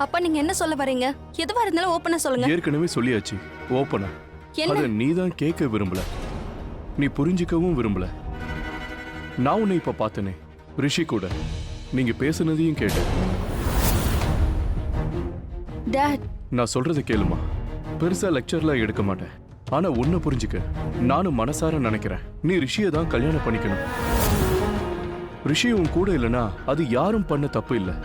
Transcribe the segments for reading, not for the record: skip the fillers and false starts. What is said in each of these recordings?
அப்பா நீங்க என்ன சொல்ல வரீங்க? எதுவா இருந்தாலும் ஓப்பனா சொல்லுங்க. ஏற்கனவே சொல்லியாச்சு, ஓப்பனா. என்ன? அத நீ தான் கேட்க விரும்பல, நீ புரிஞ்சுக்கவும் விரும்பல. நான் உன்னை இப்ப பார்த்தனே ரிஷி கூட, நீங்க பேசுனதையும் கேட்டேன். டாட், நான் சொல்றத கேளுமா. பெருசா லெக்சர்லாம் எடுக்க மாட்டேன், ஆனா உன்னை புரிஞ்சுக்க நானும் மனசார நினைக்கிறேன். நீ ரிஷியை தான் கல்யாணம் பண்ணிக்கணும். ரிஷி உன் கூட இல்லைன்னா அது யாரும் பண்ண தப்பு இல்லை.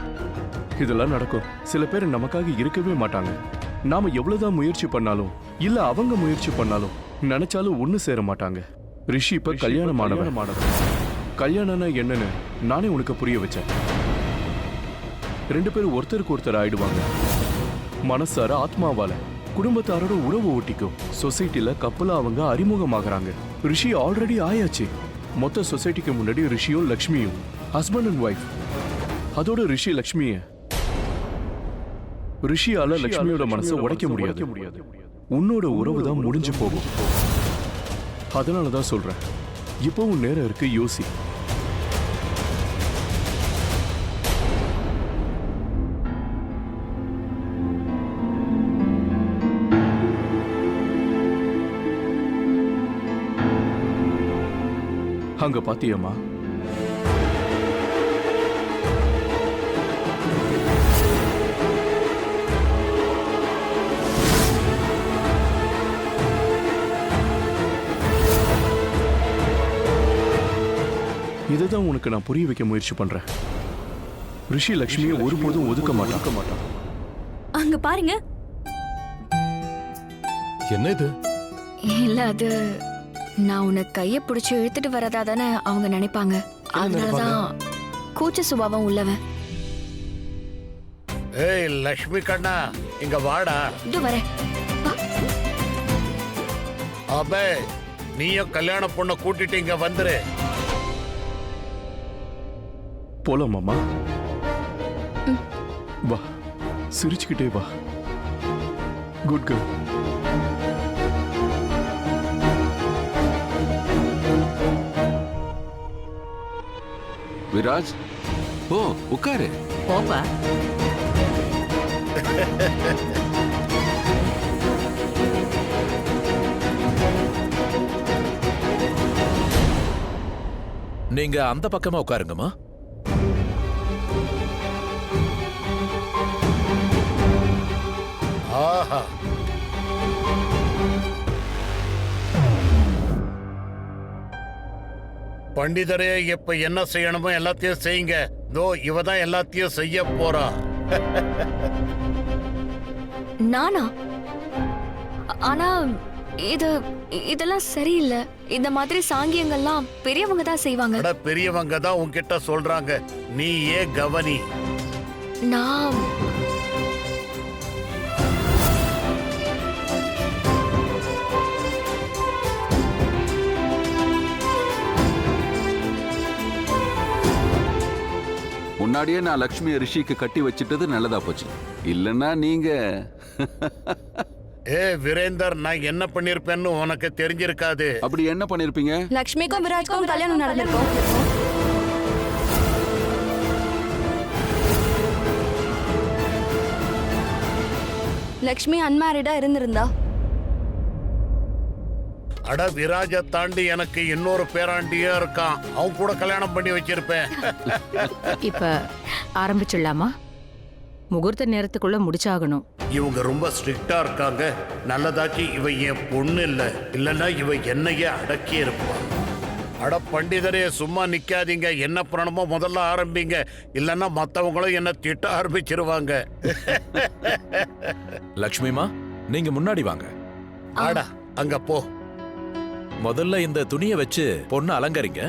இதெல்லாம் நடக்கும். சில பேர் நமக்காக இருக்கவே மாட்டாங்க. நாம எவ்வளவுதான் முயற்சி பண்ணாலும் இல்ல அவங்க முயற்சி பண்ணாலும் நினைச்சாலும் ஒண்ணு சேர மாட்டாங்க. ரிஷி இப்ப கல்யாணமானவன். கல்யாணம்னா என்னன்னு நானே உனக்கு புரிய வச்சேன். 2 பேரும் ஒருத்தருக்கு ஒருத்தர் ஆயிடுவாங்க. மனசார ஆத்மாவால குடும்பத்தாரோட உறவு ஒட்டிக்கும். சொசைட்டில கப்பலா அவங்க அறிமுகமாகறாங்க. ரிஷி ஆல்ரெடி ஆயாச்சு. மொத்த சொசைட்டிக்கு முன்னாடி ரிஷியும் லக்ஷ்மியும் ஹஸ்பண்ட் அண்ட் ஒய்ஃப். அதோட ரிஷியால லக்ஷ்மியோட மனசை உடைக்க முடியாது. உன்னோட உறவு தான் முடிஞ்சு போகும். அதனாலதான் சொல்றேன், இப்பவும் நேரம் இருக்கு, யோசி. அங்க பாத்தியம்மா, இதுதான் உனக்கு நான் புரிய வைக்க முயற்சி பண்றேன். ரிஷி லக்ஷ்மியை ஒருபோதும் ஒதுக்க மாட்டான். அங்க பாருங்க. என்ன இது? இல்ல, அது நான் உன்னை கைய பிடிச்சு இழுத்துட்டு வரதா தானே அவங்க நினைப்பாங்க. அதனாலதான் கூச்ச சுபாவம் உள்ளவன். ஏய் லக்ஷ்மி கண்ணா, இங்க வாடா. இது வரேன். அபே, நீயும் கல்யாண பொண்ணை கூட்டிட்டு இங்க வந்துரு. போலாமாமா? வா, சிரிச்சுக்கிட்டே வா. Good girl. விராஜ், ஓ உட்காரு. போப்பா. நீங்க அந்த பக்கமா உட்காருங்கம்மா. ஆஹா, பண்டிதரே, இப்ப என்ன செய்யணுமோ எல்லாத்தையும் செய்யுங்க. தோ இவதான் எல்லாத்தையும் செய்ய போறா. நானா? ஆனா இதெல்லாம் சரியில்லை. இந்த மாதிரி சாங்கியங்கள்லாம் பெரியவங்க தான் செய்வாங்க. அட, பெரியவங்க தான் உன்கிட்ட சொல்றாங்க, நீ ஏன் கவனி. நான் முன்னாடியே நான் லக்ஷ்மி ரிஷிக்கு கட்டி வச்சிட்டது நல்லதா போச்சு. இல்லன்னா நீங்க ஏ வீரேந்தர், நான் என்ன பண்ணிருப்பேன்னு உனக்கு தெரிஞ்சிருக்காது. அப்படி என்ன பண்ணிருப்பீங்க? லக்ஷ்மிக்கும் விராஜ்க்கும் கல்யாணம் நடந்திருக்கும். லக்ஷ்மி அன்மேரிடா இருந்திருந்தா. அட, விராஜ தாண்டி எனக்கு இன்னொரு பேராண்டியா இருக்கான். அவன் கூட கல்யாணம் பண்ணி வச்சிருப்பேன். இப்ப ஆரம்பிச்சிடலாமா? முகூர்த்த நேரத்துக்குள்ள முடிச்சாகணும். இவங்க ரொம்ப ஸ்ட்ரிக்டா இருக்காங்க. நல்லதாச்சு இவ என் பொண்ணு இல்ல, இல்லன்னா இவ என்னையே அடக்கி இருப்பான். அட பண்டிதரே, சும்மா நிக்காதீங்க. என்ன பண்ணணுமோ முதல்ல ஆரம்பிங்க, இல்லன்னா மத்தவங்களும் என்ன திட்ட ஆரம்பிச்சிருவாங்க. லக்ஷ்மிமா, நீங்க முன்னாடி வாங்க. ஆடா, அங்க போ. முதல்ல இந்த துணியை வச்சு பொண்ணு அலங்கரிங்க.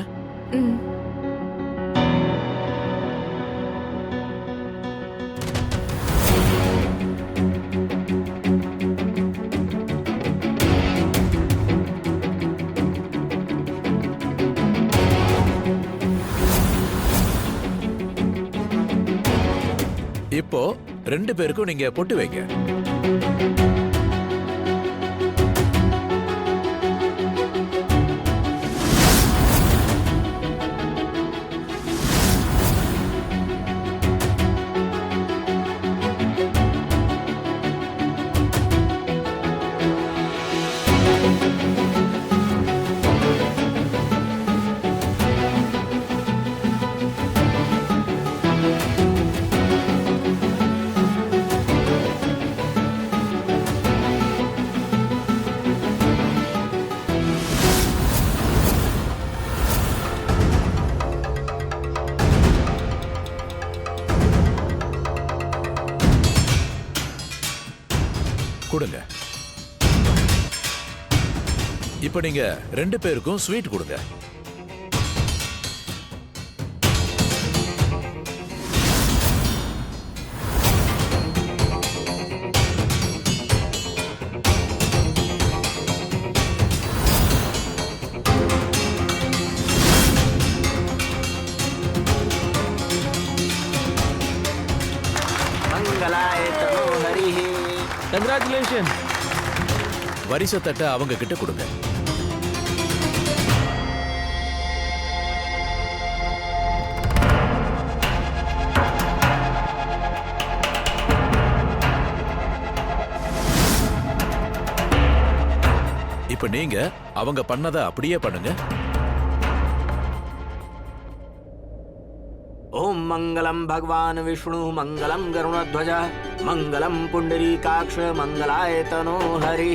இப்போ 2 பேருக்கும் நீங்க பொட்டு வைங்க. கொடுங்க. இப்ப நீங்க 2 பேருக்கும் ஸ்வீட் கொடுங்க. கங்க்ராச்சுலேஷன். வரிசத்தட்ட அவங்க கிட்ட கொடுங்க. இப்ப நீங்க அவங்க பண்ணதை அப்படியே பண்ணுங்க. ओम मंगलम भगवान विष्णु मंगलम गरुणध्वज मंगलम पुंडरीकाक्ष मंगलाय तनो हरि.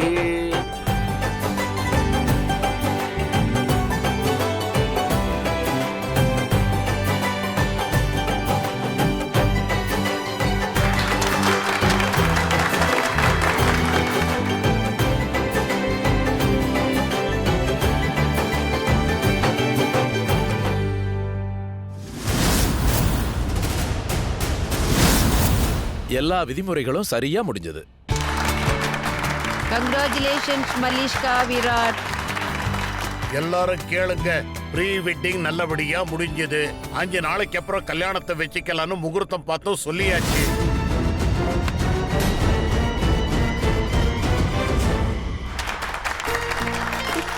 எல்லா விதிமுறைகளும் சரியா முடிஞ்சது. கங்க்ராச்சுலேஷன்ஸ் மல்லிஷ்கா, விராட். எல்லாரும் கேளுங்க, ப்ரீ வெட்டிங் நல்லபடியா முடிஞ்சது. 5 நாளைக்கு அப்புறம் கல்யாணத்தை வச்சுக்கலான்னு முகூர்த்தம் பார்த்தோம், சொல்லியாச்சு.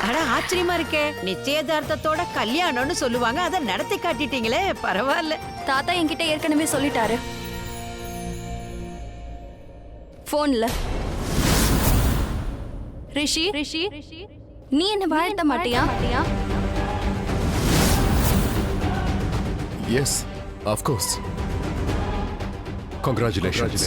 அட ஆச்சரியமா இருக்கே, நிச்சயதார்த்தத்தோட கல்யாணம்னு சொல்லுவாங்க, அதை நடத்தி காட்டிட்டீங்களே, பரவாயில்ல. தாத்தா என்கிட்ட ஏற்கனவே சொல்லிட்டாரு போன்ல. ரிஷி ரிஷி நீ என்ன வாழ்த்த மாட்டியா? Yes, of course. Congratulations.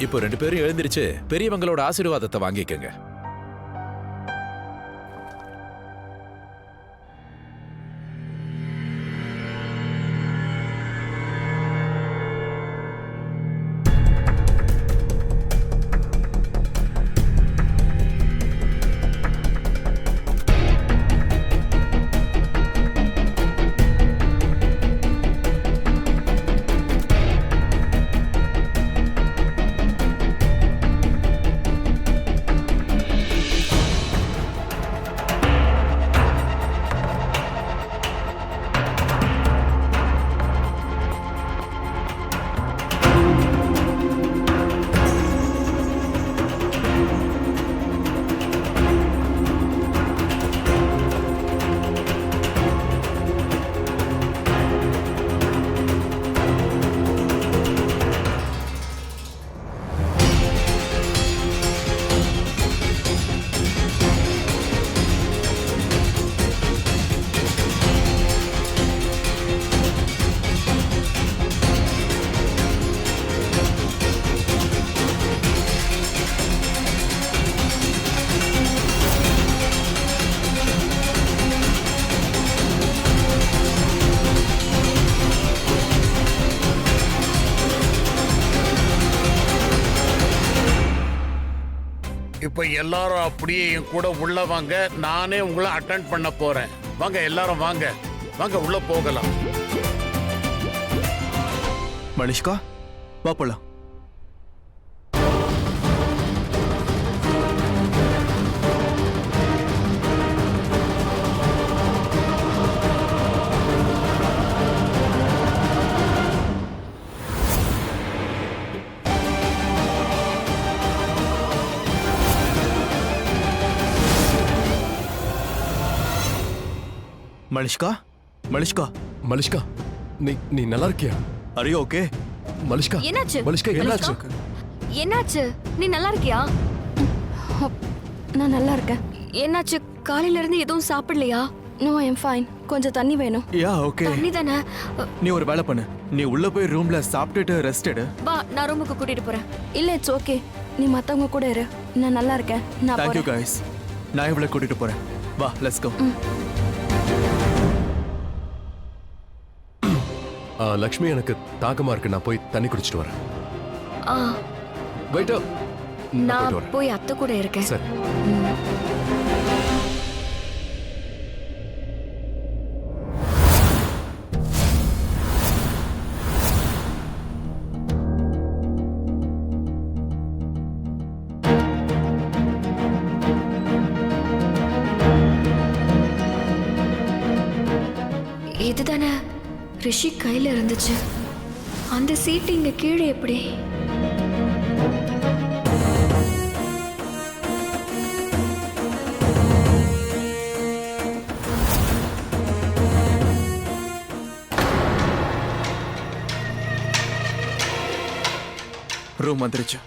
இப்போ 2 பேரும் எழுந்திருச்சு பெரியவங்களோட ஆசீர்வாதத்தை வாங்கிக்கங்க. இப்ப எல்லாரும் அப்படியே என் கூட உள்ள வாங்க, நானே உங்களை அட்டெண்ட் பண்ண போறேன். வாங்க எல்லாரும் வாங்க, வாங்க உள்ள போகலாம். மனிஷ்கா, வா போலாம். மலிஷ்கா, மலிஷ்கா, மலிஷ்கா, நீ நல்லா இருக்கியா? அரியோ ஓகே? மலிஷ்கா, என்னாச்சு? மலிஷ்கா என்னாச்சு? என்னாச்சு? நீ நல்லா இருக்கியா? நான் நல்லா இருக்கேன். என்னாச்சு? காலையில இருந்து எதுவும் சாப்பிடலையா? No, I'm fine. கொஞ்சம் தண்ணி வேணும். Yeah okay. தண்ணி தானே? நீ ஒரு வேலை பண்ணு, நீ உள்ள போய் ரூம்ல சாப்பிட்டுட்டு ரெஸ்ட் எடு. வா, நான் ரூமுக்கு கூட்டிட்டு போறேன். இல்ல, இட்ஸ் ஓகே. நீ மத்தவங்க கூட இரு. நான் நல்லா இருக்கேன். நான் Thank you போறேன். guys. நான் இவளை கூட்டிட்டு போறேன். வா, லெட்ஸ் கோ. லக்ஷ்மி எனக்கு தாகமா இருக்கு, நான் போய் தண்ணி குடிச்சிட்டு வரேன். ஆ வெயிட்டா, நான் போய் அத்தை கூட இருக்கேன். சரி. இதுதானே ரிஷி கையில இருந்துச்சு. அந்த சீட்டு இங்க கீழே எப்படி? ரூம் வந்துருச்சு.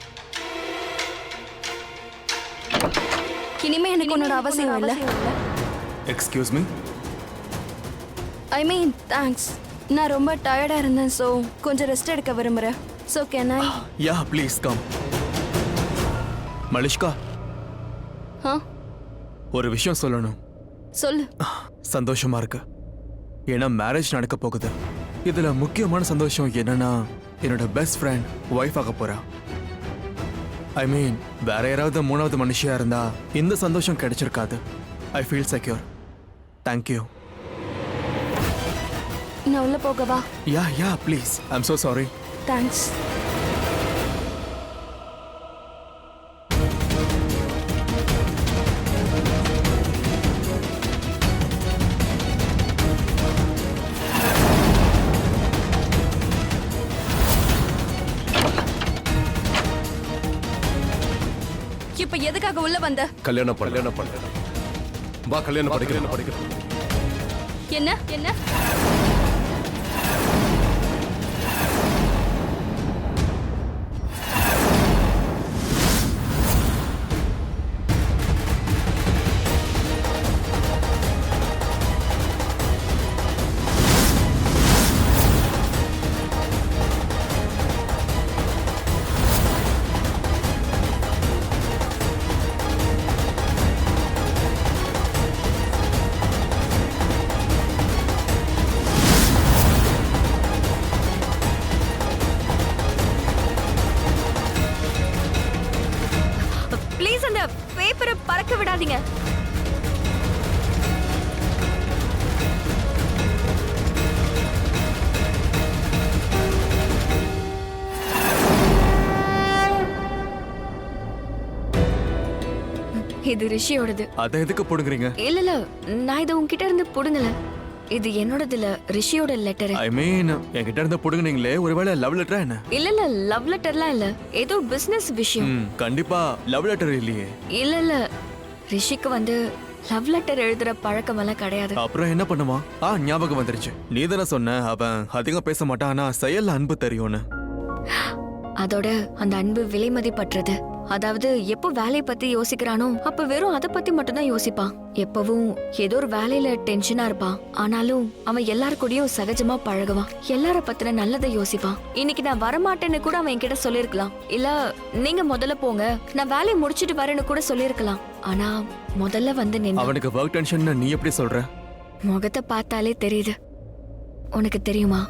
இனிமே எனக்கு உன்னோட அவசியம் இல்லை. Excuse me. I mean thanks. நான் ரொம்ப டயர்டா இருந்தேன், ஸோ கொஞ்சம் ரெஸ்ட் எடுக்க விரும்புறேன். So can I? Yeah please come. Malishka, ஒரு விஷயம் சொல்லணும். சொல்லு. சந்தோஷமா இருக்கு, ஏன்னா மேரேஜ் நடக்க போகுது. இதுல முக்கியமான சந்தோஷம் என்னன்னா, என்னோட பெஸ்ட் ஃப்ரெண்ட் ஒய்ஃப் ஆக போறா. ஐ மீன், வேற யாராவது மூணாவது மனுஷியா இருந்தா இந்த சந்தோஷம் கிடைச்சிருக்காது. I feel secure. தேங்க்யூ. நான் உள்ள போகவா? Yeah please. I am so sorry. Thanks. இப்ப எதுக்காக உள்ள வந்த? கல்யாணம் பண்ண வா, கல்யாணம் படிக்கிறேன். என்ன என்ன? ப்ளீஸ் அந்த பேப்பரை பறக்க விடாதீங்க. இது ரிஷியோடது. அதை எதுக்கு போடுங்கறீங்க? இல்ல நான் இதை உன்கிட்ட இருந்து புடுங்கல. இது என்னோடது இல்ல, ரிஷியோட லெட்டர். ஐ மீன், என்கிட்ட இருந்து புடுங்குனீங்களே, ஒருவேளை லவ் லெட்டரா என்ன? இல்ல லவ் லெட்டர்லாம் இல்ல, ஏதோ பிசினஸ் விஷயம். கண்டிப்பா லவ் லெட்டர் இல்லையே. இல்ல ரிஷிக்கு வந்து லவ் லெட்டர் எழுதுற பழக்கம் எல்லாம் கிடையாது. அப்புறம் என்ன பண்ணுமா? ஞாபகம் வந்துருச்சு. நீ தானே சொன்ன அவன் அதிகம் பேச மாட்டான், ஆனா செயல்ல அன்பு தெரியும்னு. அதோட அந்த அன்பு விலை மதிப்பற்றது. அதாவது எப்போ வேலையை பத்தி யோசிக்கிறானோ அப்ப வெறும் அதை பத்தி மட்டும்தான் யோசிப்பான். எப்பவும் ஏதோ ஒரு வேலையில டென்ஷனா இருப்பான். ஆனாலும் அவன் எல்லாரு கூடயும் சகஜமா பழகுவான். எல்லார பத்தின நல்லதை யோசிப்பான். இன்னைக்கு நான் வரமாட்டேன்னு கூட அவன் என்கிட்ட சொல்லிருக்கலாம். இல்ல நீங்க முதல்ல போங்க, நான் வேலையை முடிச்சிட்டு வரேன்னு கூட சொல்லிருக்கலாம். ஆனா முதல்ல வந்து நின்னு அவனுக்கு ஒர்க் டென்ஷன் நீ எப்படி சொல்ற? முகத்தை பார்த்தாலே தெரியுது. உனக்கு தெரியுமா,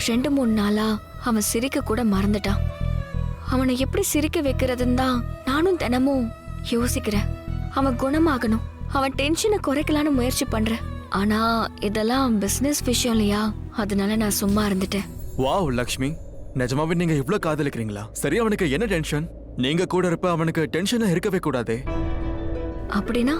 2-3 நாளா அவன் சிரிக்க கூட மறந்துட்டான். அவனை எப்படி சிரிக்க வைக்கிறதுன்னு தான் நானும் தினமும் யோசிக்கிறேன். அவன் குணமாகணும், அவன் டென்ஷனை குறைக்கலான்னு முயற்சி பண்றேன். ஆனா இதெல்லாம் பிசினஸ் விஷயம் இல்லையா, அதனால நான் சும்மா இருந்துட்டேன். வாவ் லக்ஷ்மி, நிஜமாவே நீங்க இவ்ளோ காதலிக்கிறீங்களா? சரி, அவனுக்கு என்ன டென்ஷன்? நீங்க கூட இருப்ப அவனுக்கு டென்ஷனா இருக்கவே கூடாதே. அப்படின்னா?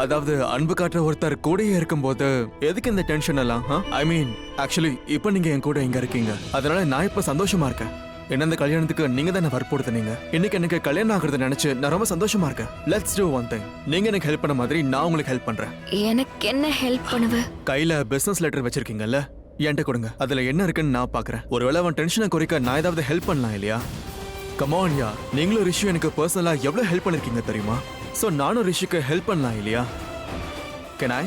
அதாவது அன்பு காட்டுற ஒருத்தர் கூடயே இருக்கும்போது எதுக்கு இந்த டென்ஷன் எல்லாம்? ஐ மீன், ஆக்சுவலி இப்போ நீங்க என் கூட இங்க இருக்கீங்க, அதனால நான் இப்ப சந்தோஷமா இருக்கேன். என்ன இந்த கல்யாணத்துக்கு நீங்க தான் வற்புறுத்துனீங்க. இன்னைக்கு எனக்கு கல்யாணம் ஆகுறத நினைச்சு நான் ரொம்ப சந்தோஷமா இருக்கேன். Let's do one thing. நீங்க எனக்கு ஹெல்ப் பண்ண மாதிரி நான் உங்களுக்கு ஹெல்ப் பண்றேன். எனக்கு என்ன ஹெல்ப் பண்ணுவ? கையில பிசினஸ் லெட்டர் வச்சிருக்கீங்கல்ல, என்கிட்ட கொடுங்க. அதுல என்ன இருக்குன்னு நான் பாக்குறேன். ஒருவேளை அவன் டென்ஷனை குறைக்க நான் ஏதாவது ஹெல்ப் பண்ணலாம் இல்லையா? கமான் யா, நீங்களும் ரிஷி எனக்கு பர்சனலா எவ்வளவு ஹெல்ப் பண்ணிருக்கீங்க தெரியுமா? சோ நானும் ரிஷிக்கு ஹெல்ப் பண்ணலாம் இல்லையா? Can I?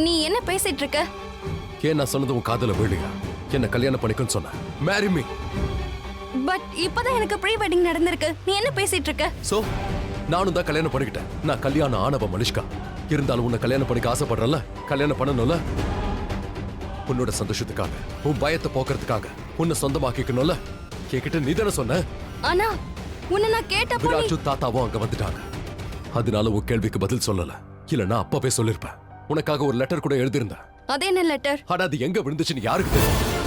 நீ என்ன பேசிட்டு இருக்க? ஏன் நான் சொன்னது உன் காதுல விழுலையா? என்ன கல்யாணம் பண்ணிக்கன்னு சொன்ன. Marry me. பட் இப்பதான் எனக்கு ப்ரீ வெட்டிங் நடந்திருக்கு. நீ என்ன பேசிட்டு இருக்க? சோ நானும் தான் கல்யாணம் பண்ணிக்கிட்டேன். நான் கல்யாணம் ஆனவ மனுஷ்கா. இருந்தாலும் உன்னை கல்யாணம் பண்ணிக்க ஆசைப்படுறல, கல்யாணம் பண்ணணும்ல. உன்னோட சந்தோஷத்துக்காக, உன் பயத்தை போக்குறதுக்காக, உன்னை சொந்தமாக்கிக்கணும்ல. கேக்கிட்ட நீ தானே சொன்ன. ஆனா உன்னை நான் கேட்டப்போ நீ- விராஜும் தாத்தாவும் அங்க வந்துட்டாங்க. அதனால உன் கேள்விக்கு பதில் சொல்லல. இல்லனா அப்பவே சொல்லிருப்பேன். உனக்காக ஒரு லெட்டர் கூட எழுதியிருந்தேன். அது என்ன லெட்டர்? ஆனா அது எங்க விழுந்துச்சுன்னு யாருக்கு தெரியும்?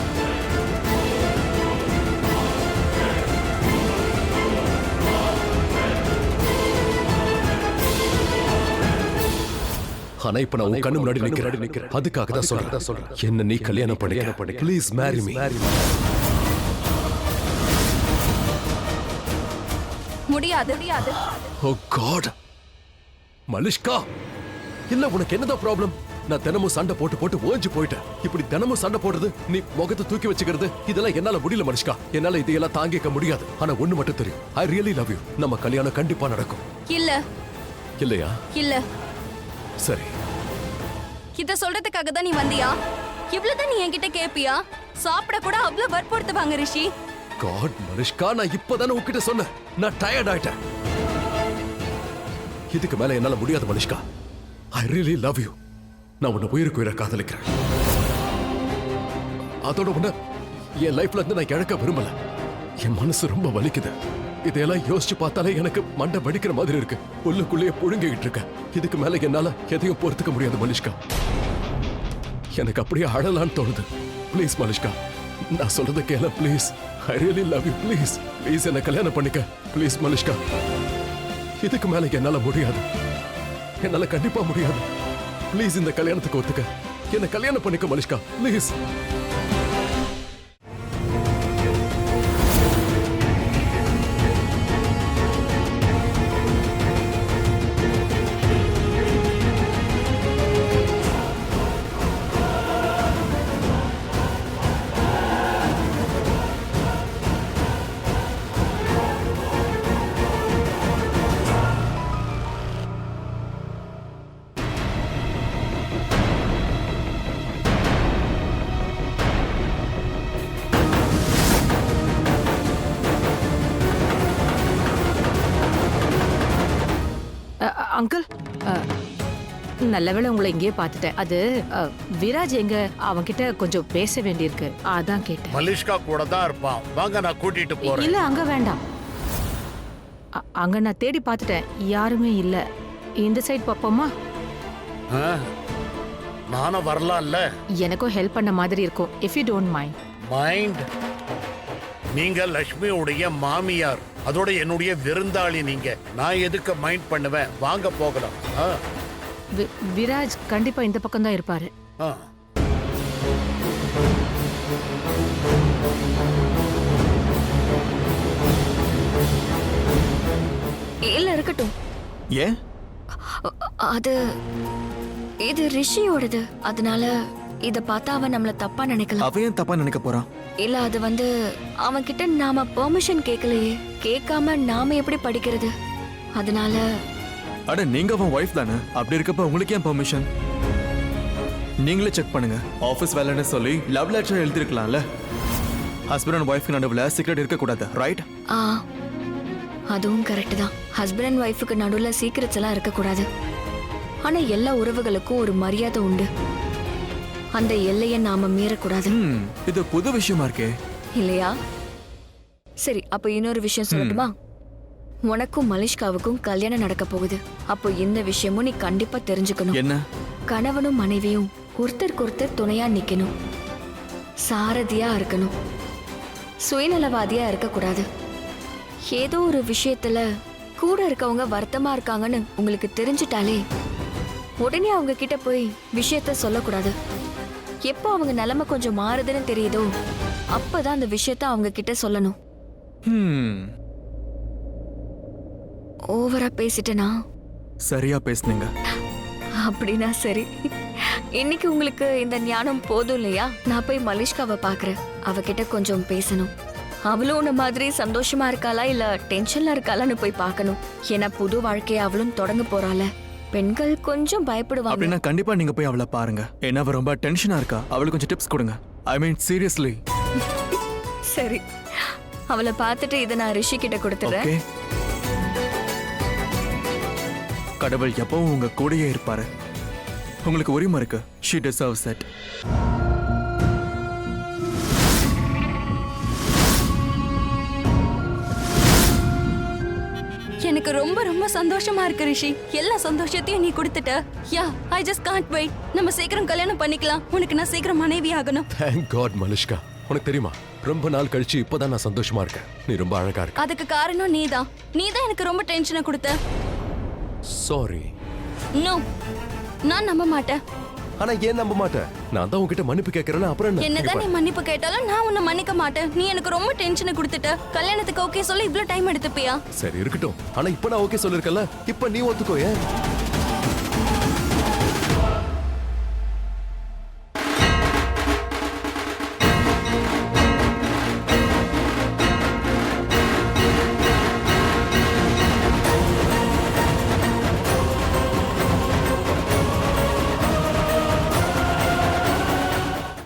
ஆனா இப்ப நான் உன் கண்ணு முன்னாடி நிக்கிறேன். அதுக்காக தான் சொல்றேன். என்ன நீ கல்யாணம் பண்ணி ப்ளீஸ் மேரி மீ. முடியாது. ஓ காட் மலிஷ்கா, இல்ல உனக்கு என்னதான் ப்ராப்ளம்? நான் தினமும் சண்டை போட்டு ஓஞ்சு போயிட்டேன். இப்படி தினமும் சண்டை போடுறது, நீ முகத்தை தூக்கி வச்சுக்கிறது, இதெல்லாம் என்னால முடியல மனுஷ்கா. என்னால இதையெல்லாம் தாங்கிக்க முடியாது. ஆனா ஒண்ணு மட்டும் தெரியும், ஐ ரியலி லவ் யூ. நம்ம கல்யாணம் கண்டிப்பா நடக்கும். இல்ல இல்லையா? இல்ல. சரி. இத சொல்றதுக்காக தான் நீ வந்தியா? இவ்வளவுதான் நீ என்கிட்ட கேப்பியா? சாப்பிட கூட அவ்வளவு வற்புறுத்துவாங்க ரிஷி. காட் மனுஷ்கா, நான் இப்பதானே உன்கிட்ட சொன்னேன். நான் டயர்ட் ஆயிட்டேன். இதுக்கு மேல என்னால முடியாது Manushka. I really love you. நான் உன்னை உயிருக்கு உயிரை காதலிக்கிறேன். அதோட உன்னை என் லைஃப்ல இருந்து நான் இழக்க விரும்பல. என் மனசு ரொம்ப வலிக்குது. இதையெல்லாம் யோசிச்சு பார்த்தாலே எனக்கு மண்டை வடிக்கிற மாதிரி இருக்கு. உள்ளுக்குள்ளேயே புழுங்கிக்கிட்டு இருக்க. இதுக்கு மேல என்னால எதையும் பொறுத்துக்க முடியாது மனுஷ்கா. எனக்கு அப்படியே அழலான்னு தோணுது. ப்ளீஸ் மனுஷ்கா, நான் சொல்றத கேள please. I really love you. Please please என்ன கல்யாணம் பண்ணிக்க ப்ளீஸ் மனுஷ்கா. இதுக்கு மேல என்னால முடியாது. என்னால கண்டிப்பா முடியாது. ப்ளீஸ் இந்த கல்யாணத்துக்கு ஒத்துக்க. என்ன கல்யாணம் பண்ணிக்க மனுஷ்கா ப்ளீஸ். அங்கிள், நல்லவேளை உங்களை இங்கேயே பார்த்துட்டேன். அது விராஜ் எங்க, அவன்கிட்ட கொஞ்சம் பேச வேண்டியிருக்கு, அதான் கேட்டேன். மலிஷ்கா கூட தான் இருப்பான். வாங்க நான் கூட்டிட்டு போறேன். இல்ல அங்க வேண்டாம். அங்க நான் தேடி பார்த்துட்டேன், யாருமே இல்ல. இந்த சைடு பாப்போமா? ஆ, நானும் வரலாம்ல. எனக்கும் ஹெல்ப் பண்ண மாதிரி இருக்கும், if you don't mind. Mind? நீங்க லட்சுமியுடைய மாமியார், அதோட என்னுடைய விருந்தாளி. நீங்க நான் எதுக்கு மைண்ட் பண்ணுவேன்? வாங்க போகலாம். விராஜ் கண்டிப்பா இந்த பக்கம் தான் இருப்பாரு. இல்ல இருக்கட்டும். ஏன்? அது இது ரிஷியோடது. அதனால இத பார்த்தா அவன் நம்மள தப்பா நினைக்கலாம். அவன் ஏன் தப்பா நினைக்க போறான்? இல்ல அது அவன் கிட்ட நாம பெர்மிஷன் கேட்கலையே. கேட்காம நாம எப்படி படிக்கிறது? அதனால அட நீங்க அவன் ஒய்ஃப் தானே. அப்படி இருக்கப்ப உங்களுக்கு ஏன் பெர்மிஷன்? நீங்களே செக் பண்ணுங்க. ஆபீஸ் வேலைன்னு சொல்லி லவ் லெட்டர் எழுதிருக்கலாம்ல. ஹஸ்பண்ட் அண்ட் ஒய்ஃப்க்கு நடுவுல சீக்ரெட் இருக்க கூடாது, ரைட்? அதுவும் கரெக்ட் தான். ஹஸ்பண்ட் அண்ட் ஒய்ஃபுக்கு நடுவுல சீக்ரெட்ஸ் எல்லாம் இருக்க கூடாது. ஆனா எல்லா உறவுகளுக்கும் ஒரு மரியாதை உண்டு. அந்த எல்லையை நாம மீறக்கூடாது. இது புது விஷயமா இருக்கே. இல்லையா? சரி, அப்ப இன்னொரு விஷயம் சொல்லட்டுமா? உனக்கும் மலிஷ்காவுக்கும் கல்யாணம் நடக்க போகுது. அப்போ இந்த விஷயமும் நீ கண்டிப்பா தெரிஞ்சுக்கணும். என்ன? கணவனும் மனைவியும் ஒருத்தருக்கு ஒருத்தர் துணையா நிக்கணும், சாரதியா இருக்கணும், சுயநலவாதியா இருக்கக்கூடாது. ஏதோ ஒரு விஷயத்துல கூட இருக்கவங்க வருத்தமா இருக்காங்கன்னு உங்களுக்கு தெரிஞ்சிட்டாலே உடனே அவங்க கிட்ட போய் விஷயத்த சொல்லக்கூடாது. எப்போ அவங்க நிலைமை கொஞ்சம் மாறுதுன்னு தெரியுதோ அப்பதான் அந்த விஷயத்த அவங்க கிட்ட சொல்லணும். ஓவரா பேசிட்டேனா? சரியா பேசுனீங்க. அப்படின்னா சரி. இன்னைக்கு உங்களுக்கு இந்த ஞானம் போதும் இல்லையா? நான் போய் மலிஷ்காவை பாக்குறேன். அவகிட்ட கொஞ்சம் பேசணும். அவளும் உன்ன மாதிரி சந்தோஷமா இருக்காளா இல்ல டென்ஷன்ல இருக்காளான்னு போய் பார்க்கணும். ஏன்னா புது வாழ்க்கையை அவளும் தொடங்க போறாள. பெண்கள் கொஞ்சம் பயப்படுவாங்க. அப்படின்னா கண்டிப்பா நீங்க போய் அவளை பாருங்க. ஏன்னா அவ ரொம்ப டென்ஷனா இருக்கா. அவளுக்கு கொஞ்சம் டிப்ஸ் கொடுங்க. ஐ மீன் சீரியஸ்லி. சரி, அவளை பார்த்துட்டு இதை நான் ரிஷி கிட்ட கொடுத்துறேன். கடவுள் எப்பவும் உங்க கூடயே இருப்பாரு. உங்களுக்கு உரிமை இருக்கு. She deserves that. எனக்கு ரொம்ப ரொம்ப சந்தோஷமா இருக்கு ரிஷி. எல்லா சந்தோஷத்தையும் நீ கொடுத்துட்ட. Yeah, I just can't wait. நம்ம சீக்கிரம் கல்யாணம் பண்ணிக்கலாம். உனக்கு நான் சீக்கிரம் மனைவி ஆகணும். Thank God Malishka. உனக்கு தெரியுமா, ரொம்ப நாள் கழிச்சு இப்பதான் நான் சந்தோஷமா இருக்கேன். நீ ரொம்ப அழகா இருக்க. அதுக்கு காரணம் நீதான். நீதான் எனக்கு ரொம்ப டென்ஷனை கொடுத்த. சாரி. நோ, நான் நம்ப மாட்டேன். ஆனா ஏன் நம்ப மாட்டேன்? நான் தான் உன்கிட்ட மன்னிப்பு கேட்கறேன். அப்புறம் என்னதான் நீ மன்னிப்பு கேட்டாலும் நான் உன்னை மன்னிக்க மாட்டேன். நீ எனக்கு ரொம்ப டென்ஷனை கொடுத்துட்ட. கல்யாணத்துக்கு ஓகே சொல்ல இவ்ளோ டைம் எடுத்துப்பியா? சரி இருக்கட்டும். ஆனா இப்ப நான் ஓகே சொல்லிருக்கல. இப்ப நீ ஒத்துக்கோ. ஏன்